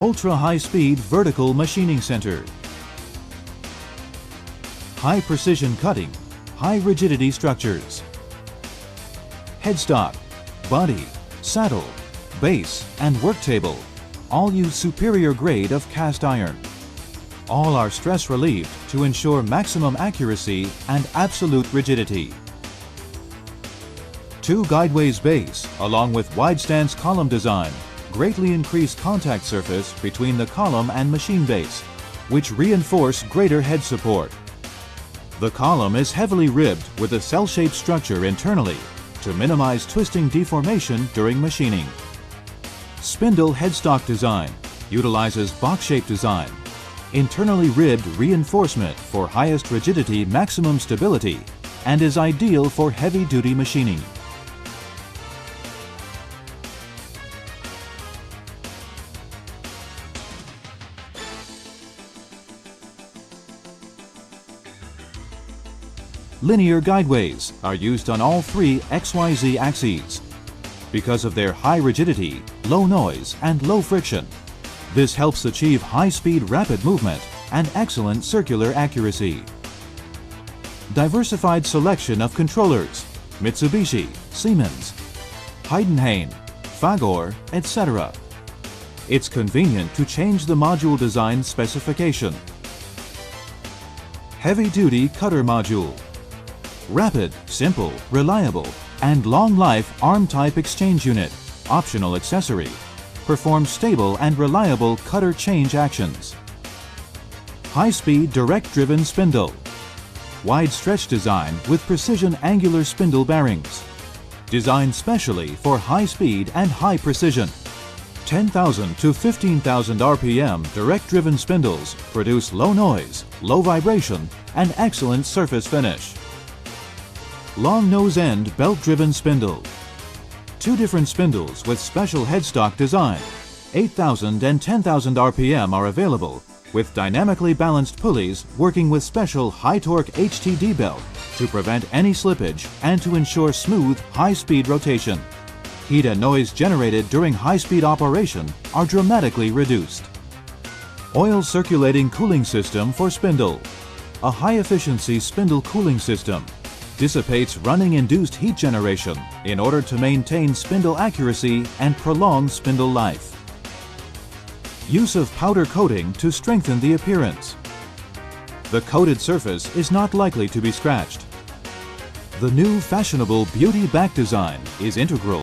Ultra-high-speed vertical machining center. High-precision cutting, high-rigidity structures. Headstock, body, saddle, base, and work table all use superior grade of cast iron. All are stress relieved to ensure maximum accuracy and absolute rigidity. 2 guideways base along with wide stance column design greatly increase contact surface between the column and machine base, which reinforce greater head support. The column is heavily ribbed with a cell-shaped structure internally to minimize twisting deformation during machining. Spindle headstock design utilizes box-shaped design, internally ribbed reinforcement for highest rigidity maximum stability, and is ideal for heavy-duty machining. Linear guideways are used on all 3 XYZ axes. Because of their high rigidity, low noise, and low friction, this helps achieve high-speed rapid movement and excellent circular accuracy. Diversified selection of controllers, Mitsubishi, Siemens, Heidenhain, Fagor, etc. It's convenient to change the module design specification. Heavy-duty cutter module. Rapid, simple, reliable, and long-life arm-type exchange unit, optional accessory, performs stable and reliable cutter change actions. High-speed direct-driven spindle. Wide stretch design with precision angular spindle bearings. Designed specially for high speed and high precision. 10,000 to 15,000 RPM direct-driven spindles produce low noise, low vibration, and excellent surface finish. Long nose-end belt-driven spindle. 2 different spindles with special headstock design. 8,000 and 10,000 RPM are available, with dynamically balanced pulleys working with special high-torque HTD belt to prevent any slippage and to ensure smooth, high-speed rotation. Heat and noise generated during high-speed operation are dramatically reduced. Oil circulating cooling system for spindle. A high-efficiency spindle cooling system dissipates running-induced heat generation in order to maintain spindle accuracy and prolong spindle life. Use of powder coating to strengthen the appearance. The coated surface is not likely to be scratched. The new fashionable beauty back design is integral